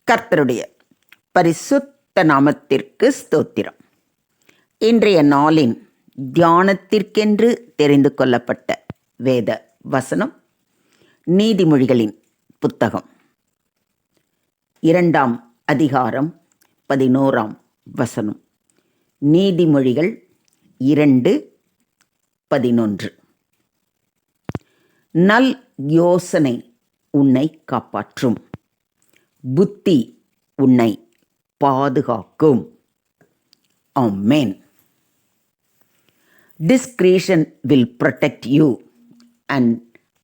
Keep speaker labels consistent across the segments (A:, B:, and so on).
A: கர்த்தருடைய பரிசுத்த நாமத்திற்கு ஸ்தோத்திரம். இன்றைய நாளின் தியானத்திற்கென்று தெரிந்து கொள்ளப்பட்ட வேத வசனம் நீதிமொழிகளின் புத்தகம் 2ஆம் அதிகாரம் 11ஆம் வசனம். நீதிமொழிகள் 2:11. நல் யோசனை உன்னை காப்பாற்றும், புத்தி உன்னை பாதுகாக்கும். ஆமென். Discretion will protect you and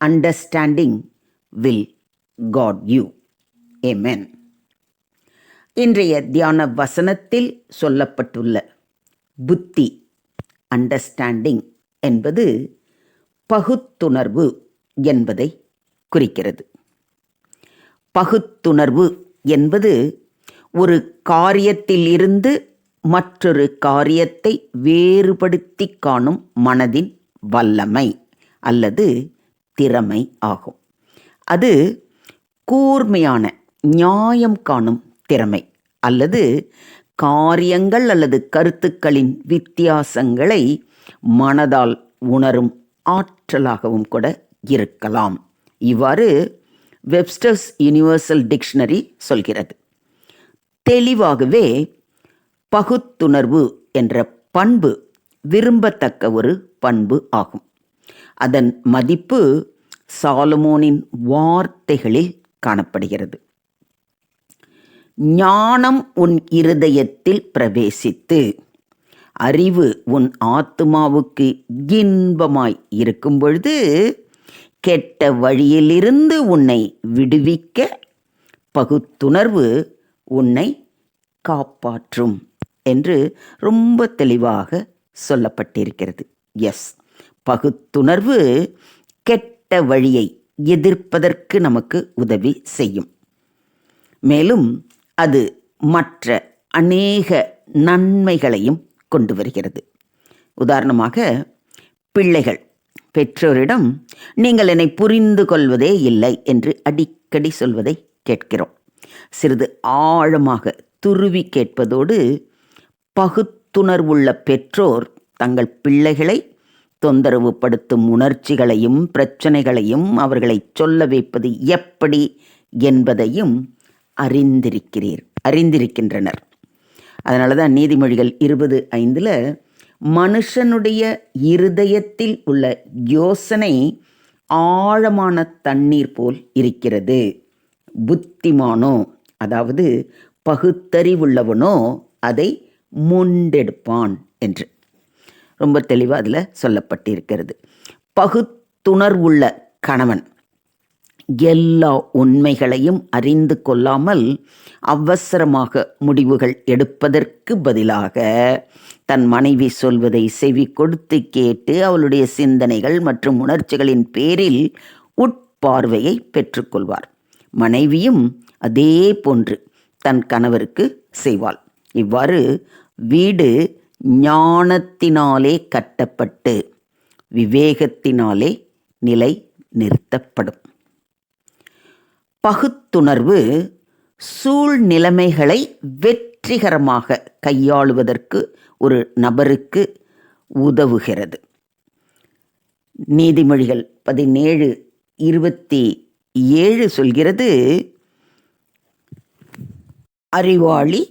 A: understanding will guard you. Amen. இன்றைய தியான வசனத்தில் சொல்லப்பட்டுள்ள புத்தி, அண்டர்ஸ்டாண்டிங் என்பது பகுத்துணர்வு என்பதை குறிக்கிறது. பகுத்துணர்வு என்பது ஒரு காரியத்தில் இருந்து மற்றொரு காரியத்தை வேறுபடுத்தி காணும் மனதின் வல்லமை அல்லது திறமை ஆகும். அது கூர்மையான நியாயம் காணும் திறமை அல்லது காரியங்கள் அல்லது கருத்துக்களின் வித்தியாசங்களை மனதால் உணரும் ஆற்றலாகவும் கூட இருக்கலாம். இவ்வாறு வெப்ஸ்டர்ஸ் யுனிவர்சல் டிக்ஷனரி சொல்கிறது. தெளிவாகவே பகுத்துணர்வு என்ற பண்பு விரும்பத்தக்க ஒரு பண்பு ஆகும். அதன் மதிப்பு சாலமோனின் வார்த்தைகளில் காணப்படுகிறது. ஞானம் உன் இருதயத்தில் பிரவேசித்து அறிவு உன் ஆத்துமாவுக்கு இன்பமாய் இருக்கும் பொழுது கெட்ட வழியிலிருந்து உன்னை விடுவிக்க பகுத்துணர்வு உன்னை காப்பாற்றும் என்று ரொம்ப தெளிவாக சொல்லப்பட்டிருக்கிறது. எஸ், பகுத்துணர்வு கெட்ட வழியை எதிர்ப்பதற்கு நமக்கு உதவி செய்யும். மேலும் அது மற்ற அநேக நன்மைகளையும் கொண்டு வருகிறது. உதாரணமாக, பிள்ளைகள் பெற்றோரிடம் நீங்கள் என்னை புரிந்து கொள்வதே இல்லை என்று அடிக்கடி சொல்வதை கேட்கிறோம். சிறிது ஆழமாக துருவி கேட்பதோடு பகுத்துணர்வுள்ள பெற்றோர் தங்கள் பிள்ளைகளை தொந்தரவு படுத்தும் உணர்ச்சிகளையும் பிரச்சனைகளையும் அவர்களை சொல்ல வைப்பது எப்படி என்பதையும் அறிந்திருக்கின்றனர். அதனால தான் நீதிமொழிகள் 20:5 மனுஷனுடைய இருதயத்தில் உள்ள யோசனை ஆழமான தண்ணீர் போல் இருக்கிறது, புத்திமானோ அதாவது பகுத்தறிவுள்ளவனோ அதை முண்டெடுப்பான் என்று ரொம்ப தெளிவாக அதில் சொல்லப்பட்டிருக்கிறது. பகுத்துணர்வுள்ள கணவன் எல்லா உண்மைகளையும் அறிந்து கொள்ளாமல் அவசரமாக முடிவுகள் எடுப்பதற்கு பதிலாக தன் மனைவி சொல்வதை செவி கொடுத்து கேட்டு அவளுடைய சிந்தனைகள் மற்றும் உணர்ச்சிகளின் பேரில் உட்பார்வையை பெற்றுக்கொள்வார். மனைவியும் அதே போன்று தன் கணவருக்கு செய்வாள். இவ்வாறு வீடு ஞானத்தினாலே கட்டப்பட்டு விவேகத்தினாலே நிலை நிறுத்தப்படும். பகுத்துணர்வு சூழ்நிலைமைகளை வெற்றிகரமாக கையாளுவதற்கு ஒரு நபருக்கு உதவுகிறது. நீதிமொழிகள் 17:27 சொல்கிறது, அறிவாளி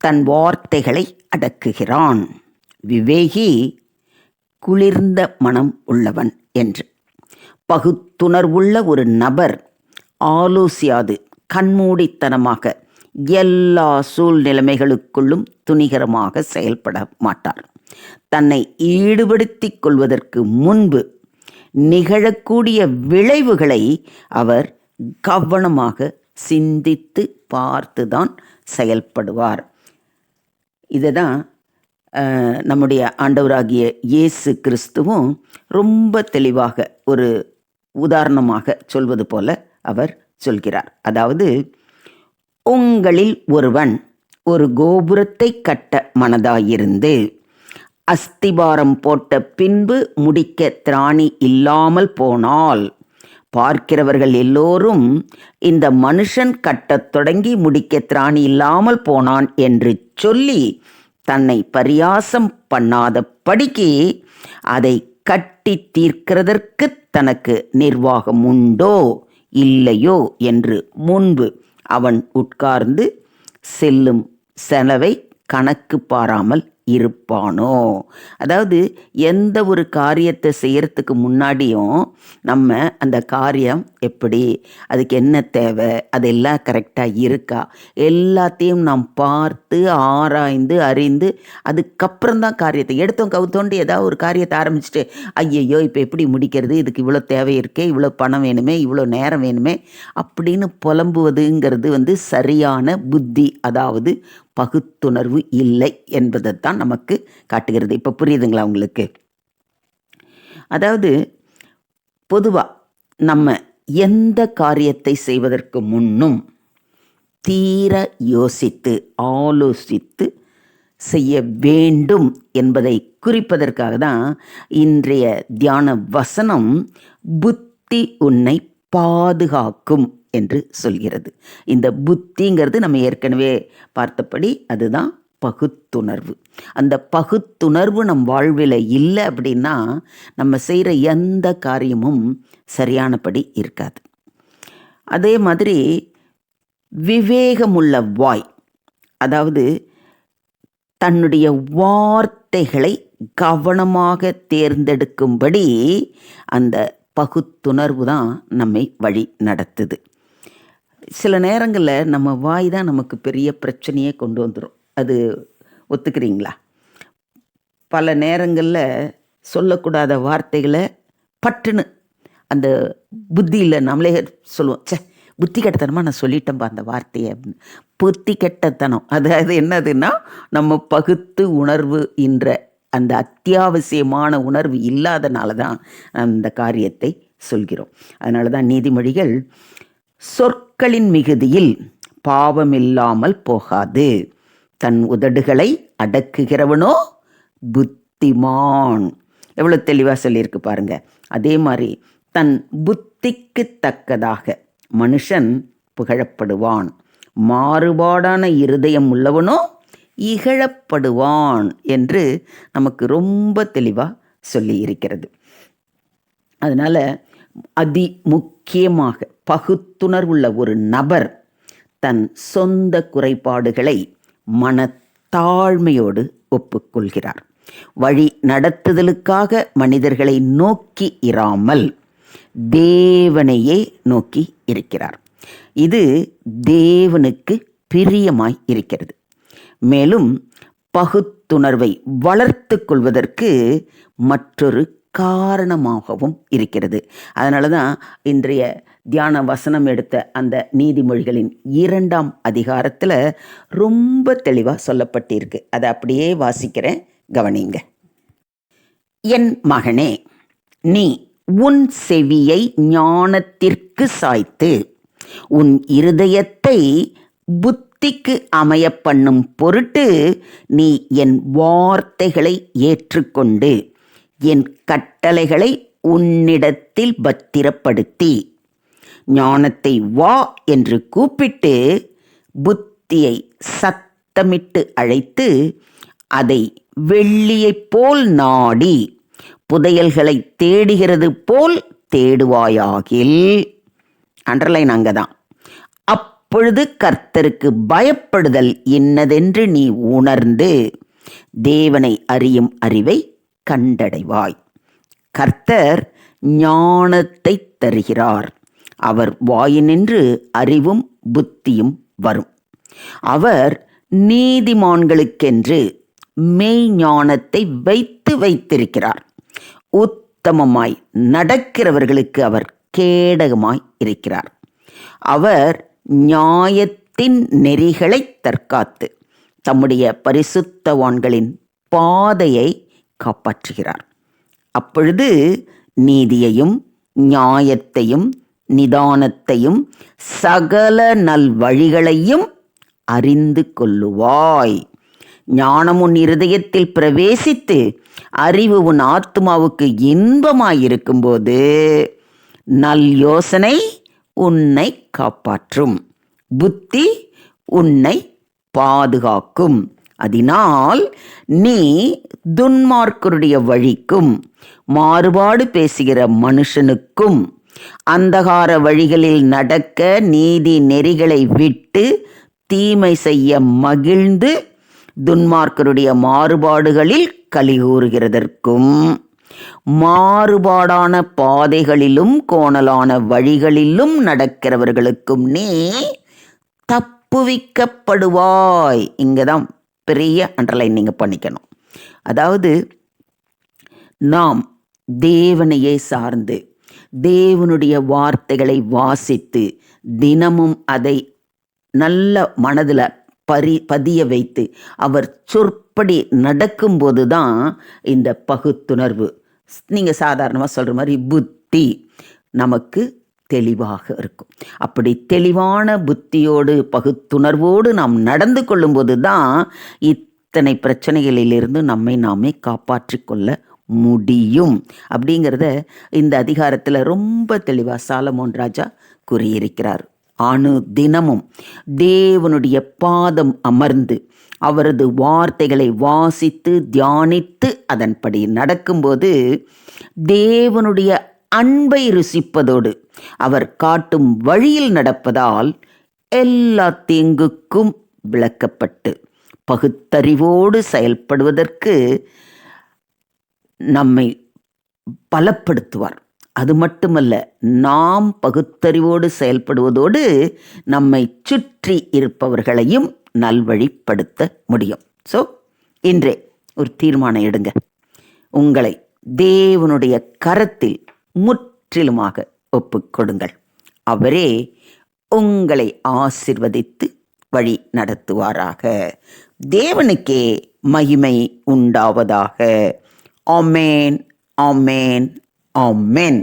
A: தன் வார்த்தைகளை அடக்குகிறான், விவேகி குளிர்ந்த மனம் உள்ளவன் என்று. பகுத்துணர்வுள்ள ஒரு நபர் ஆலோசியாது கண்மூடித்தனமாக எல்லா சூழ்நிலைமைகளுக்குள்ளும் துணிகரமாக செயல்பட மாட்டார். தன்னை ஈடுபடுத்திக் கொள்வதற்கு முன்பு நிகழக்கூடிய விளைவுகளை அவர் கவனமாக சிந்தித்து பார்த்துதான் செயல்படுவார். இதை தான் நம்முடைய ஆண்டவராகிய இயேசு கிறிஸ்துவும் ரொம்ப தெளிவாக ஒரு உதாரணமாக சொல்வது போல அவர் சொல்கிறார். அதாவது, உங்களில் ஒருவன் ஒரு கோபுரத்தை கட்ட மனதாயிருந்து அஸ்திபாரம் போட்ட பின்பு முடிக்க திராணி இல்லாமல் போனால் பார்க்கிறவர்கள் எல்லோரும் இந்த மனுஷன் கட்டத் தொடங்கி முடிக்க திராணி இல்லாமல் போனான் என்று சொல்லி தன்னை பரியாசம் பண்ணாதபடிக்கு அதை கட்டி தீர்க்கிறதற்கு தனக்கு நிர்வாகம் உண்டோ இல்லையோ என்று முன்பு அவன் உட்கார்ந்து செல்லும் செலவை கணக்கு பாராமல் இருப்பானோ. அதாவது எந்த ஒரு காரியத்தை செய்யறதுக்கு முன்னாடியும் நம்ம அந்த காரியம் எப்படி, அதுக்கு என்ன தேவை, அதெல்லாம் கரெக்டாக இருக்கா, எல்லாத்தையும் நாம் பார்த்து ஆராய்ந்து அறிந்து அதுக்கப்புறம் தான் காரியத்தை எடுத்தோம் கவுத்தோண்டு ஏதாவது ஒரு காரியத்தை ஆரம்பிச்சுட்டு ஐயையோ இப்போ எப்படி முடிக்கிறது, இதுக்கு இவ்வளோ தேவை இருக்கே, இவ்வளோ பணம் வேணுமே, இவ்வளோ நேரம் வேணுமே அப்படின்னு புலம்புவதுங்கிறது சரியான புத்தி, அதாவது பகுத்துணர்வு இல்லை என்பதைத்தான் நமக்கு காட்டுகிறது. இப்போ புரியுதுங்களா உங்களுக்கு? அதாவது பொதுவாக நம்ம எந்த காரியத்தை செய்வதற்கு முன்னும் தீர யோசித்து ஆலோசித்து செய்ய வேண்டும் என்பதை குறிப்பதற்காக தான் இன்றைய தியான வசனம் புத்தி உன்னை பாதுகாக்கும் என்று சொல்கிறது. இந்த புத்திங்கிறது நம்ம ஏற்கனவே பார்த்தபடி அதுதான் பகுத்துணர்வு. அந்த பகுத்துணர்வு நம் வாழ்வில் இல்லை அப்படின்னா நம்ம செய்கிற எந்த காரியமும் சரியானபடி இருக்காது. அதே மாதிரி விவேகமுள்ள வாய், அதாவது தன்னுடைய வார்த்தைகளை கவனமாக தேர்ந்தெடுக்கும்படி அந்த பகுத்துணர்வு தான் நம்மை வழி நடத்துது. சில நேரங்களில் நம்ம வாய் தான் நமக்கு பெரிய பிரச்சனையே கொண்டு வந்துடும். அது ஒத்துக்கிறீங்களா? பல நேரங்களில் சொல்லக்கூடாத வார்த்தைகளை பட்டுன்னு அந்த புத்தியில் நம்மளே சொல்லுவோம், சே புத்தி கெட்டத்தனமாக நான் சொல்லிட்டேன்பா அந்த வார்த்தையை அப்படின்னு. புத்தி கெட்டத்தனம் அதாவது என்னதுன்னா நம்ம பகுத்து உணர்வு என்ற அந்த அத்தியாவசியமான உணர்வு இல்லாதனால தான் அந்த காரியத்தை சொல்கிறோம். அதனால தான் நீதிமொழிகள் சொற்களின் மிகுதியில் பாவமில்லாமல் போகாது, தன் உதடுகளை அடக்குகிறவனோ புத்திமான். எவ்வளோ தெளிவாக சொல்லியிருக்கு பாருங்க. அதே மாதிரி தன் புத்திக்கு தக்கதாக மனுஷன் புகழப்படுவான், மாறுபாடான இருதயம் உள்ளவனோ இகழப்படுவான் என்று நமக்கு ரொம்ப தெளிவாக சொல்லி இருக்கிறது. அதனால் அதி முக்கியமாக பகுத்துணர்வுள்ள ஒரு நபர் தன் சொந்த குறைபாடுகளை மனத்தாழ்மையோடு ஒப்புக்கொள்கிறார். வழி நடத்துதலுக்காக மனிதர்களை நோக்கி இராமல் தேவனையே நோக்கி இருக்கிறார். இது தேவனுக்கு பிரியமாய் இருக்கிறது. மேலும் பகுத்துணர்வை வளர்த்து கொள்வதற்கு மற்றொரு காரணமாகவும் இருக்கிறது. அதனால தான் இன்றைய தியான வசனம் எடுத்த அந்த நீதிமொழிகளின் 2ஆம் அதிகாரத்தில் ரொம்ப தெளிவாக சொல்லப்பட்டிருக்கு. அதை அப்படியே வாசிக்கிறேன், கவனிங்க. என் மகனே, நீ உன் செவியை ஞானத்திற்கு சாய்த்து உன் இருதயத்தை புத்திக்கு அமைய பண்ணும் பொருட்டு நீ என் வார்த்தைகளை ஏற்றுக்கொண்டு என் கட்டளைகளை உன்னிடத்தில் பத்திரப்படுத்தி ஞானத்தை வா என்று கூப்பிட்டு புத்தியை சத்தமிட்டு அழைத்து அதை வெள்ளியைப் போல் நாடி புதையல்களை தேடுகிறது போல் தேடுவாயாகில். அண்டர்லைன் அங்கதான். அப்பொழுது கர்த்தருக்கு பயப்படுதல் இன்னதென்று நீ உணர்ந்து தேவனை அறியும் அறிவை கண்டடைவாய். கர்த்தர் ஞானத்தை தருகிறார், அவர் வாயினின்று அறிவும் புத்தியும் வரும். அவர் நீதிமான்களுக்கென்று மெய் ஞானத்தை வைத்திருக்கிறார். உத்தமமாய் நடக்கிறவர்களுக்கு அவர் கேடகமாய் இருக்கிறார். அவர் நியாயத்தின் நெறிகளை தற்காத்து தம்முடைய பரிசுத்தவான்களின் பாதையை காப்பாற்றுகிறார். அப்பொழுது நீதியையும் நியாயத்தையும் நிதானத்தையும் சகல நல்வழிகளையும் அறிந்து கொள்ளுவாய். ஞானம் உன் இருதயத்தில் பிரவேசித்து அறிவு உன் ஆத்மாவுக்கு இன்பமாயிருக்கும்போது நல் யோசனை உன்னை காப்பாற்றும், புத்தி உன்னை பாதுகாக்கும். அதனால் நீ துன்மார்க்கருடைய வழிக்கும் மாறுபாடு பேசுகிற மனுஷனுக்கும் அந்தகார வழிகளில் நடக்க நீதி நெறிகளை விட்டு தீமை செய்ய மகிழ்ந்து துன்மார்க்கருடைய மாறுபாடுகளில் கலிகூறுகிறதற்கும் மாறுபாடான பாதைகளிலும் கோணலான வழிகளிலும் நடக்கிறவர்களுக்கும் நீ தப்புவிக்கப்படுவாய். இங்கதான் பெரிய அண்டர்லைன் நீங்கள் பண்ணிக்கணும். அதாவது நாம் தேவனையே சார்ந்து தேவனுடைய வார்த்தைகளை வாசித்து தினமும் அதை நல்ல மனதில் பதிய வைத்து அவர் சொற்படி நடக்கும்போது தான் இந்த பகுத்துணர்வு, நீங்கள் சாதாரணமாக சொல்கிற மாதிரி புத்தி நமக்கு தெளிவாக இருக்கும். அப்படி தெளிவான புத்தியோடு பகுத்துணர்வோடு நாம் நடந்து கொள்ளும்போது தான் இத்தனை பிரச்சனைகளிலிருந்து நம்மை நாமே காப்பாற்றி கொள்ள முடியும். அப்படிங்கிறத இந்த அதிகாரத்தில் ரொம்ப தெளிவாக சாலமோன் ராஜா கூறியிருக்கிறார். தினமும் தேவனுடைய பாதம் அமர்ந்து அவரது வார்த்தைகளை வாசித்து தியானித்து அதன்படி நடக்கும்போது தேவனுடைய அன்பை ருசிப்பதோடு அவர் காட்டும் வழியில் நடப்பதால் எல்லா தீங்குக்கும் விளக்கப்பட்டு பகுத்தறிவோடு செயல்படுவதற்கு நம்மை பலப்படுத்துவார். அது மட்டுமல்ல, நாம் பகுத்தறிவோடு செயல்படுவதோடு நம்மை சுற்றி இருப்பவர்களையும் நல்வழிப்படுத்த முடியும். ஸோ இன்றே ஒரு தீர்மானம் எடுங்க. உங்களை தேவனுடைய கரத்தில் முற்றிலுமாக ஒப்புக்கொடுங்கள். அவரே உங்களை ஆசிர்வதித்து வழி நடத்துவாராக. தேவனுக்கே மகிமை உண்டாவதாக. ஆமென், ஆமென், ஆமென்.